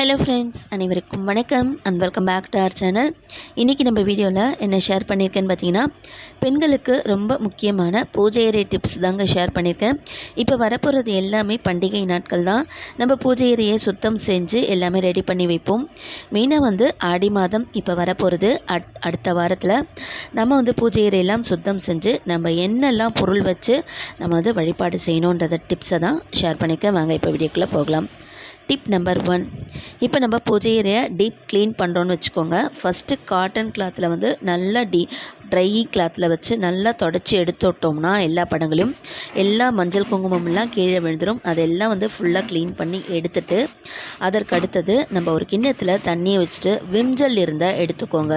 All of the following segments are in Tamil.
ஹலோ ஃப்ரெண்ட்ஸ், அனைவருக்கும் வணக்கம் and welcome back to our channel. இன்றைக்கி நம்ம வீடியோவில் என்ன ஷேர் பண்ணியிருக்கேன்னு பார்த்தீங்கன்னா, பெண்களுக்கு ரொம்ப முக்கியமான பூஜை அறை டிப்ஸ் தாங்க ஷேர் பண்ணியிருக்கேன். இப்போ வரப்போகிறது எல்லாமே பண்டிகை நாட்கள் தான். நம்ம பூஜை அறையை சுத்தம் செஞ்சு எல்லாமே ரெடி பண்ணி வைப்போம். மெயினாக ஆடி மாதம் இப்போ வரப்போகிறது. அடுத்த வாரத்தில் நம்ம பூஜை அறையெல்லாம் சுத்தம் செஞ்சு நம்ம என்னெல்லாம் பொருள் வச்சு நம்ம வழிபாடு செய்யணுன்றத டிப்ஸை தான் ஷேர் பண்ணியிருக்கேன். வாங்க இப்போ வீடியோக்குள்ளே போகலாம். டிப் நம்பர் 1, இப்போ நம்ம பூஜை அறையை டீப் க்ளீன் பண்ணுறோன்னு வச்சுக்கோங்க. ஃபஸ்ட்டு காட்டன் கிளாத்தில் நல்லா ட்ரை கிளாத்தில் வச்சு நல்லா தொடச்சி எடுத்துட்டோம்னா எல்லா படங்களையும் எல்லா மஞ்சள் குங்குமம்லாம் கீழே விழுந்துடும். அதெல்லாம் ஃபுல்லாக க்ளீன் பண்ணி எடுத்துட்டு அதற்கு அடுத்தது நம்ம ஒரு கிண்ணத்தில் தண்ணியை வச்சுட்டு விம்ஜல் இருந்தால் எடுத்துக்கோங்க.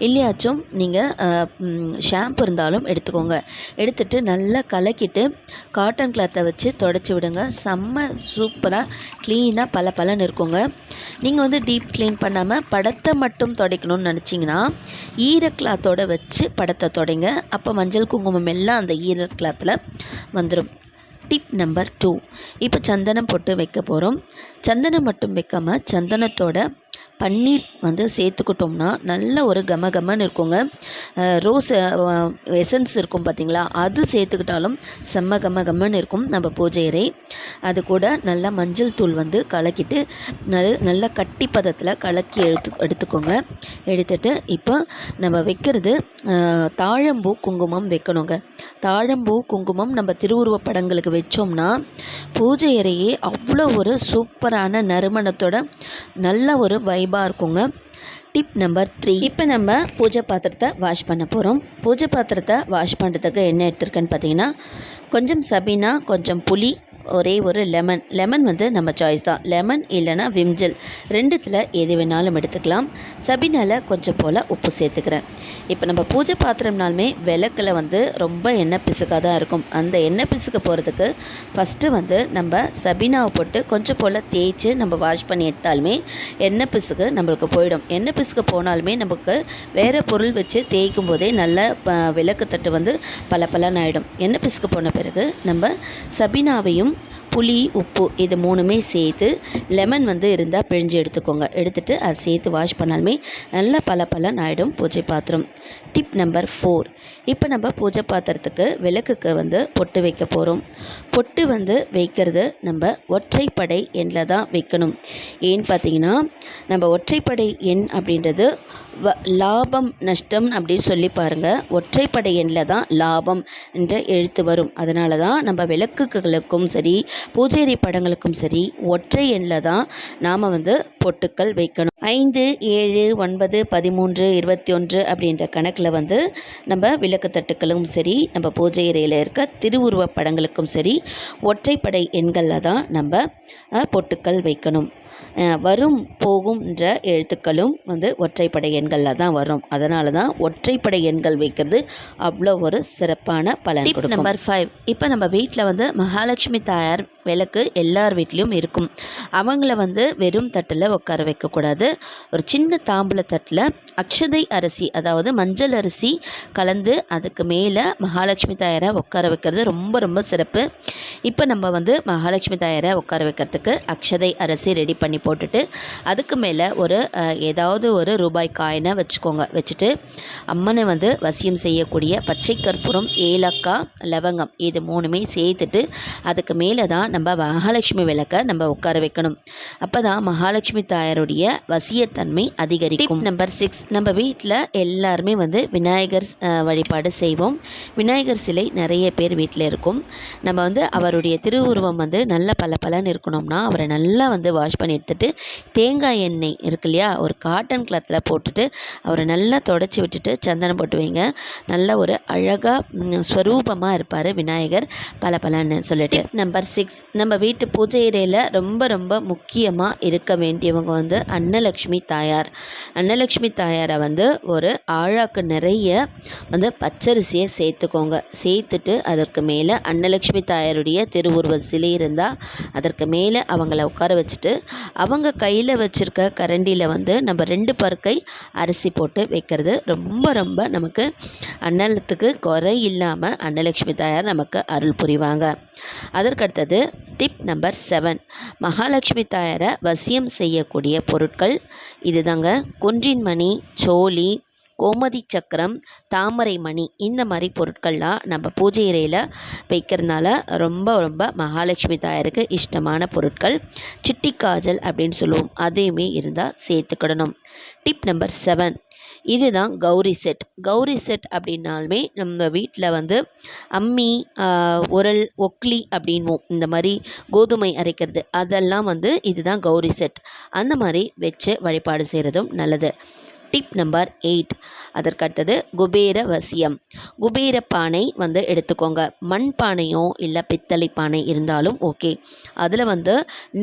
இல்லையாச்சும் நீங்கள் ஷாம்பு இருந்தாலும் எடுத்துக்கோங்க. எடுத்துட்டு நல்லா கலக்கிட்டு காட்டன் கிளாத்தை வச்சு தொடச்சி விடுங்க. செம்ம சூப்பராக க்ளீனாக பல இருக்குங்க. நீங்கள் டீப் க்ளீன் பண்ணாமல் படத்தை மட்டும் துடைக்கணும்னு நினச்சிங்கன்னா ஈர கிளாத்தோடு வச்சு படத்தை தொடைங்க. அப்போ மஞ்சள் குங்குமம் எல்லாம் அந்த ஈர கிளாத்தில் வந்துடும். டிப் நம்பர் 2, இப்போ சந்தனம் போட்டு வைக்க போகிறோம். சந்தனம் மட்டும் வைக்காமல் சந்தனத்தோட பன்னீர் சேர்த்துக்கிட்டோம்னா நல்ல ஒரு கமன்னு இருக்குங்க. ரோஸ் எசன்ஸ் இருக்கும் பார்த்திங்களா, அது சேர்த்துக்கிட்டாலும் செம்ம கம்மன்னு இருக்கும் நம்ம பூஜை அறை. அது கூட நல்லா மஞ்சள் தூள் கலக்கிட்டு நல்லா கட்டி பதத்தில் கலக்கி எடுத்துக்கோங்க. எடுத்துட்டு இப்போ நம்ம வைக்கிறது தாழம்பூ குங்குமம் வைக்கணுங்க. தாழம்பூ குங்குமம் நம்ம திருவுருவ படங்களுக்கு வச்சோம்னா பூஜை அறையே அவ்வளோ ஒரு சூப்பரான நறுமணத்தோட நல்ல ஒரு வைபாக இருக்குங்க. டிப் நம்பர் 3, இப்போ நம்ம பூஜை பாத்திரத்தை வாஷ் பண்ண போகிறோம். பூஜை பாத்திரத்தை வாஷ் பண்ணுறதுக்கு என்ன எடுத்துருக்கேன்னு பார்த்தீங்கன்னா, கொஞ்சம் சபீனா, கொஞ்சம் புளி, ஒரே ஒரு லெமன் நம்ம சாய்ஸ் தான். லெமன் இல்லைனா விம்ஜல், ரெண்டுத்தில் எது வேணாலும் எடுத்துக்கலாம். சபீனாவில் கொஞ்சம் போல் உப்பு சேர்த்துக்கிறேன். இப்போ நம்ம பூஜை பாத்திரம்னாலுமே விளக்கில் ரொம்ப எண்ணெய் பிசுக்காக தான் இருக்கும். அந்த எண்ணெய் பிசுக்க போகிறதுக்கு ஃபஸ்ட்டு நம்ம சபீனாவை போட்டு கொஞ்சம் போல் தேய்ச்சி நம்ம வாஷ் பண்ணி எடுத்தாலுமே எண்ணெய் பிசுக்கு நம்மளுக்கு போயிடும். எண்ணெய் பிசுக்கு போனாலுமே நமக்கு வேறு பொருள் வச்சு தேய்க்கும் போதே நல்ல விளக்கு தட்டு பலன்னு ஆகிடும். எண்ணெய் பிசுக்கு போன பிறகு நம்ம சபீனாவையும் புளி, உப்பு இது மூணுமே சேர்த்து லெமன் இருந்தால் பிழிஞ்சு எடுத்துக்கோங்க. எடுத்துகிட்டு அதை சேர்த்து வாஷ் பண்ணாலுமே நல்லா பலன்னு ஆகிடும் பூஜை பாத்திரம். டிப் நம்பர் 4, இப்போ நம்ம பூஜை பாத்திரத்துக்கு விளக்குக்கு பொட்டு வைக்க போகிறோம். பொட்டு வைக்கிறது நம்ம ஒற்றைப்படை எண்ணில் தான் வைக்கணும். ஏன்னு பார்த்தீங்கன்னா, நம்ம ஒற்றைப்படை எண் அப்படின்றது லாபம் நஷ்டம் அப்படின்னு சொல்லி பாருங்கள். ஒற்றைப்படை எண்ணில் தான் லாபம் என்ற எழுத்து வரும். அதனால தான் நம்ம விளக்குகளுக்கும் சரி பூஜை படங்களுக்கும் சரி ஒற்றை எண்ணில் தான் நாம் பொட்டுக்கள் வைக்கணும். 5, 7, 9, 13, 21 அப்படின்ற கணக்கில் நம்ம விளக்கு தட்டுக்களும் சரி நம்ம பூஜை அறையில் இருக்க திருவுருவ படங்களுக்கும் சரி ஒற்றைப்படை எண்களில் தான் நம்ம பொட்டுக்கள் வைக்கணும். வரும் போகும்ன்ற எழுத்துக்களும் ஒற்றைப்படை எண்களில் தான் வரும். அதனால தான் ஒற்றைப்படை எண்கள் வைக்கிறது அவ்வளோ ஒரு சிறப்பான பலன் கொடுக்கும். நம்பர் 5, இப்போ நம்ம வீட்டில் மகாலட்சுமி தாயார் விளக்கு எல்லார் வீட்லேயும் இருக்கும். அவங்கள வெறும் தட்டில் உட்கார வைக்கக்கூடாது. ஒரு சின்ன தாம்பூல தட்டில் அக்ஷதை அரிசி, அதாவது மஞ்சள் அரிசி கலந்து அதுக்கு மேலே மகாலட்சுமி தாயாரை உட்கார வைக்கிறது ரொம்ப சிறப்பு. இப்போ நம்ம மகாலட்சுமி தாயாரை உட்கார வைக்கிறதுக்கு அக்ஷதை அரிசி ரெடி பண்ணி போட்டுட்டு அதுக்கு மேலே ஒரு ஏதாவது ஒரு ரூபாய் காயினை வச்சுக்கோங்க. வச்சுட்டு அம்மனை வசியம் செய்யக்கூடிய பச்சை கற்பூரம், ஏலக்காய், லவங்கம் இது மூணுமே சேர்த்துட்டு அதுக்கு மேலே தான் நம்ம மகாலட்சுமி விளக்கை நம்ம உட்கார வைக்கணும். அப்போ தான் மகாலட்சுமி தாயாருடைய வசியத்தன்மை அதிகரிக்கும். நம்பர் 6, நம்ம வீட்டில் எல்லாருமே விநாயகர் வழிபாடு செய்வோம். விநாயகர் சிலை நிறைய பேர் வீட்டில் இருக்கும். நம்ம அவருடைய திருவுருவம் நல்ல பலன்னு இருக்கணும்னா அவரை நல்லா வாஷ் பண்ணி எடுத்துட்டு தேங்காய் எண்ணெய் இருக்கு இல்லையா, ஒரு காட்டன் கிளாத்தில் போட்டுட்டு அவரை நல்லா தொடச்சி விட்டுட்டு சந்தனம் போட்டு வைங்க. நல்ல ஒரு அழகாக ஸ்வரூபமாக இருப்பார் விநாயகர் பலன்னு சொல்லிட்டு. நம்பர் 6, நம்ம வீட்டு பூஜை அறையில் ரொம்ப முக்கியமாக இருக்க வேண்டியவங்க அன்னலக்ஷ்மி தாயார். அன்னலக்ஷ்மி தாயாரை ஒரு ஆழாக்கு நிறைய பச்சரிசியை சேர்த்துக்கோங்க. சேர்த்துட்டு அதற்கு மேலே அன்னலக்ஷ்மி தாயாருடைய திருவுருவ சிலை இருந்தால் அதற்கு மேலே அவங்கள உட்கார வச்சுட்டு அவங்க கையில் வச்சுருக்க கரண்டியில் நம்ம 2 பருக்கை அரிசி போட்டு வைக்கிறது ரொம்ப நமக்கு அன்னலத்துக்கு குறை இல்லாமல் அன்னலக்ஷ்மி தாயார் நமக்கு அருள் புரிவாங்க. அதற்கடுத்தது டிப் நம்பர் 7, மகாலட்சுமி தாயாரை வசியம் செய்யக்கூடிய பொருட்கள் இதுதாங்க. குன்றின் மணி, சோழி, கோமதி சக்கரம், தாமரை மணி, இந்த மாதிரி பொருட்கள்லாம் நம்ம பூஜை அறையில் வைக்கிறதுனால ரொம்ப ரொம்ப மகாலட்சுமி தாயாருக்கு இஷ்டமான பொருட்கள். சிட்டி காஜல் அப்படின்னு சொல்லுவோம், அதையுமே இருந்தால் சேர்த்துக்கிடணும். டிப் நம்பர் 7, இதுதான் கௌரி செட். கௌரி செட் அப்படின்னாலுமே நம்ம வீட்டில் வந்து அம்மி, உரல், ஒக்லி அப்படின்வோம், இந்த மாதிரி கோதுமை அரைக்கிறது, அதெல்லாம் வந்து இதுதான் கௌரி செட். அந்த மாதிரி வச்சு வழிபாடு செய்கிறதும் நல்லது. டிப் நம்பர் 8, அதற்கடுத்தது குபேர வசியம். குபேர பானை வந்து எடுத்துக்கோங்க. மண் பானையோ இல்லை பித்தளை பானை இருந்தாலும் ஓகே. அதில் வந்து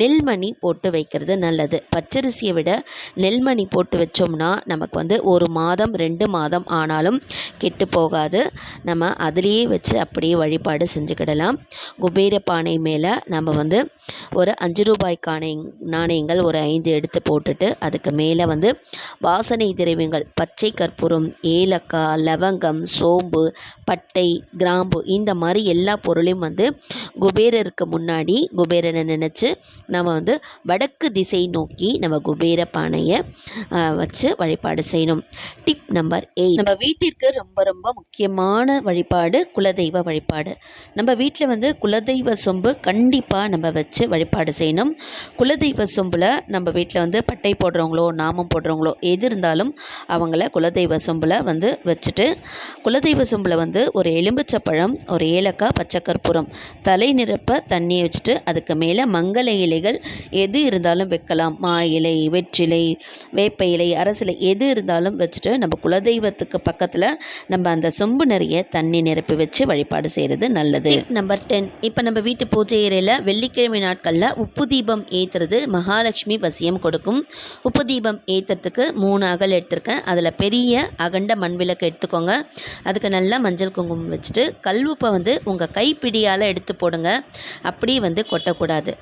நெல்மணி போட்டு வைக்கிறது நல்லது. பச்சரிசியை விட நெல்மணி போட்டு வச்சோம்னா நமக்கு வந்து 1 மாதம் 2 மாதம் ஆனாலும் கெட்டு போகாது. நம்ம அதிலேயே வச்சு அப்படியே வழிபாடு செஞ்சுக்கிடலாம். குபேர பானை மேலே நம்ம வந்து ஒரு 5 ரூபாய் நாணயங்கள் ஒரு 5 எடுத்து போட்டுட்டு அதுக்கு மேலே வந்து வாசனை திரவியங்கள், பச்சை கற்பூரம், ஏலக்காய், லவங்கம், சோம்பு, பட்டை, கிராம்பு, இந்த மாதிரி எல்லா பொருளையும் வந்து குபேரருக்கு முன்னாடி குபேரனை நினச்சி நம்ம வந்து வடக்கு திசை நோக்கி நம்ம குபேர பானையை வச்சு வழிபாடு செய்யணும். டிப் நம்பர் 8, நம்ம வீட்டிற்கு ரொம்ப ரொம்ப முக்கியமான வழிபாடு குலதெய்வ வழிபாடு. நம்ம வீட்டில் வந்து குலதெய்வ சொம்பு கண்டிப்பாக நம்ம வச்சு வழிபாடு செய்யணும். குலதெய்வ சொம்பில் நம்ம வீட்டில் வந்து பட்டை போடுறவங்களோ நாமம் போடுறவங்களோ எது இருந்தாலும் அவங்கள குலதெய்வ சொம்பில் வந்து வச்சுட்டு, குலதெய்வ சொம்பில் வந்து ஒரு எலும்பிச்சப்பழம், ஒரு ஏலக்காய், பச்சை கற்பூரம், தலை நிரப்ப தண்ணியை வச்சுட்டு அதுக்கு மேலே மங்கள இலைகள் எது இருந்தாலும் வைக்கலாம். மா இலை, வெற்றிலை, வேப்ப இலை, அரசிலை எது இருந்தாலும் வச்சுட்டு நம்ம குலதெய்வத்துக்கு பக்கத்தில் நம்ம அந்த சொம்பு நிறைய தண்ணி நிரப்பி வச்சு வழிபாடு செய்கிறது நல்லது. நம்பர் 10, இப்போ நம்ம வீட்டு பூஜை அறையில் வெள்ளிக்கிழமை நாட்களில் உப்பு தீபம் ஏற்றுறது மகாலட்சுமி வசியம் கொடுக்கும். உப்பு தீபம் ஏற்றுறதுக்கு 3 அகல் எடுத்திருக்கேன். அதில் பெரிய அகண்ட மண் விளக்கு எடுத்துக்கோங்க. அதுக்கு நல்லா மஞ்சள் குங்குமம் வச்சுட்டு கல்வுப்பை வந்து உங்கள் கைப்பிடியால் எடுத்து போடுங்க. அப்படியே வந்து கொட்டக்கூடாது.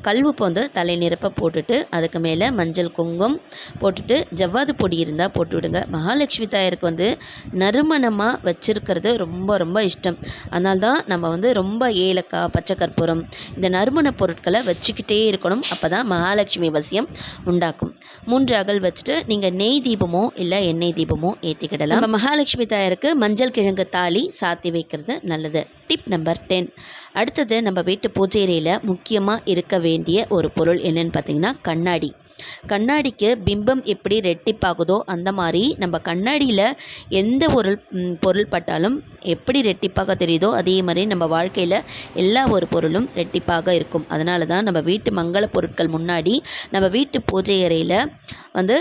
கல்வுப்பை வந்து தலை நிரப்ப போட்டுட்டு அதுக்கு மேலே மஞ்சள் குங்குமம் போட்டுட்டு ஜவ்வாது பொடி இருந்தால் போட்டு விடுங்க. மகாலட்சுமி தாயாருக்கு வந்து நறுமணமாக வச்சுருக்கிறது ரொம்ப ரொம்ப இஷ்டம். அதனால தான் நம்ம வந்து ரொம்ப ஏலக்காய், பச்சை கற்பூரம், இந்த நறுமண பொருட்களை வச்சுக்கிட்டே இருக்கணும். அப்போ தான் மகாலட்சுமி வசியம் உண்டாக்கும். 3 அகல் வச்சுட்டு நீங்கள் நெய் தீபமோ இல்லை எண்ணெய் தீபமோ ஏற்றிக்கிடலாம். நம்ம மகாலட்சுமி தாயாருக்கு மஞ்சள் கிழங்கு தாலி சாத்தி வைக்கிறது நல்லது. டிப் நம்பர் 10, அடுத்தது நம்ம வீட்டு பூஜை அறையில் முக்கியமாக இருக்க வேண்டிய ஒரு பொருள் என்னன்னு பார்த்தீங்கன்னா கண்ணாடி. கண்ணாடிக்கு பிம்பம் எப்படி ரெட்டிப்பாகுதோ அந்த மாதிரி நம்ம கண்ணாடியில் எந்த ஒரு பொருள் பட்டாலும் எப்படி ரெட்டிப்பாக தெரியுதோ அதே மாதிரி நம்ம வாழ்க்கையில் எல்லா ஒரு பொருளும் ரெட்டிப்பாக இருக்கும். அதனால தான் நம்ம வீட்டு மங்கள பொருட்கள் முன்னாடி நம்ம வீட்டு பூஜை அறையில் வந்து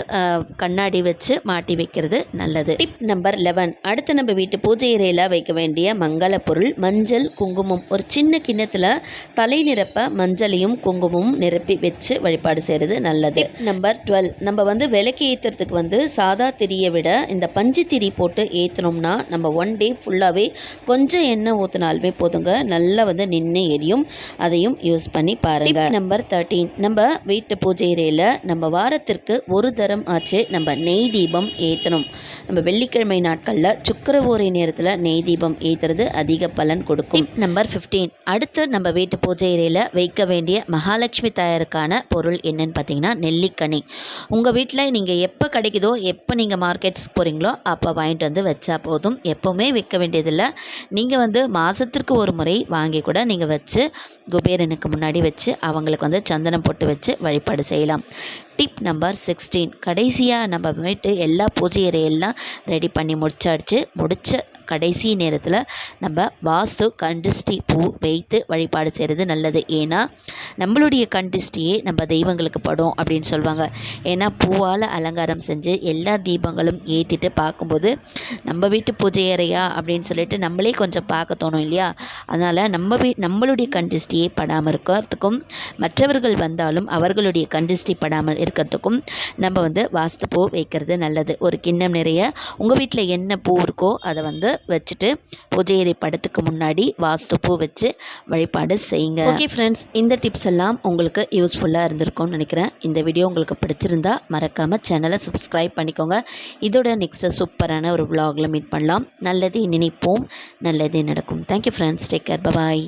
கண்ணாடி வச்சு மாட்டி வைக்கிறது நல்லது. டிப் நம்பர் 11, அடுத்து நம்ம வீட்டு பூஜை அறையில் வைக்க வேண்டிய மங்கள பொருள் மஞ்சள் குங்குமம். ஒரு சின்ன கிண்ணத்தில் தலை நிரப்ப மஞ்சளையும் குங்குமமும் நிரப்பி வச்சு வழிபாடு செய்கிறது நல்லது. நம்பர் 12, நம்ம வந்து விளக்கு ஏற்றுறதுக்கு வந்து சாதா திரியை விட இந்த பஞ்சு திரி போட்டு ஏற்றினோம்னா நம்ம 1 டே ஃபுல்லாகவே கொஞ்சம் எண்ணெய் ஊற்றினாலுமே போதுங்க, நல்லா வந்து நின்று எரியும். அதையும் யூஸ் பண்ணி பாருங்கள். நம்பர் 13, நம்ம வீட்டு பூஜை அறையில் நம்ம வாரத்திற்கு ஒரு தரம் ஆச்சு நம்ம நெய் தீபம் ஏற்றணும். நம்ம வெள்ளிக்கிழமை நாட்களில் சுக்கிரவோரை நேரத்தில் நெய் தீபம் ஏற்றுறது அதிக பலன் கொடுக்கும். நம்பர் 15, அடுத்து நம்ம வீட்டு பூஜை அறையில் வைக்க வேண்டிய மகாலட்சுமி தாயாருக்கான பொருள் என்னன்னு பார்த்தீங்கன்னா நெல்லிக்கனி. உங்கள் வீட்டில் நீங்கள் எப்போ கிடைக்குதோ, எப்போ நீங்கள் மார்க்கெட்ஸ் போகிறீங்களோ அப்போ வாங்கிட்டு வந்து வச்சா போதும். எப்போவுமே வைக்க வேண்டியதில்லை. நீங்கள் வந்து மாதத்திற்கு ஒரு முறை வாங்கி கூட நீங்கள் வச்சு குபேரனுக்கு முன்னாடி வச்சு அவங்களுக்கு வந்து சந்தனம் போட்டு வச்சு வழிபாடு செய்யலாம். டிப் நம்பர் 16, கடைசியாக நம்ம வீட்டு எல்லா பூஜை அறையெல்லாம் ரெடி பண்ணி முடிச்ச கடைசி நேரத்தில் நம்ம வாஸ்து கண்டிஷ்டி பூ வைத்து வழிபாடு செய்கிறது நல்லது. ஏன்னா நம்மளுடைய கண்டிஷ்டியே நம்ம தெய்வங்களுக்கு படும் அப்படின்னு சொல்லுவாங்க. ஏன்னா பூவால் அலங்காரம் செஞ்சு எல்லா தீபங்களும் ஏற்றிட்டு பார்க்கும்போது நம்ம வீட்டு பூஜை அறையா அப்படின்னு சொல்லிட்டு நம்மளே கொஞ்சம் பார்க்க தோணும் இல்லையா? அதனால் நம்மளுடைய கண்டிஷ்டியே படாமல் இருக்கிறதுக்கும் மற்றவர்கள் வந்தாலும் அவர்களுடைய கண்டிஷ்டி படாமல் இருக்கிறதுக்கும் நம்ம வந்து வாஸ்து பூ வைக்கிறது நல்லது. ஒரு கிண்ணம் நிறைய உங்கள் வீட்டில் என்ன பூ இருக்கோ அதை வந்து வச்சுட்டு பூஜை அறை படத்துக்கு முன்னாடி வாஸ்து பூ வச்சு வழிபாடு செய்யுங்க. ஓகே ஃப்ரெண்ட்ஸ், இந்த டிப்ஸ் எல்லாம் உங்களுக்கு யூஸ்ஃபுல்லாக இருந்திருக்கும்னு நினைக்கிறேன். இந்த வீடியோ உங்களுக்கு பிடிச்சிருந்தா மறக்காமல் சேனலை சப்ஸ்கிரைப் பண்ணிக்கோங்க. இதோட நெக்ஸ்ட்டு சூப்பரான ஒரு vlogல மீட் பண்ணலாம். நல்லதே நினைப்போம், நல்லதே நடக்கும். தேங்க்யூ ஃப்ரெண்ட்ஸ், டேக் கேர், பாய்.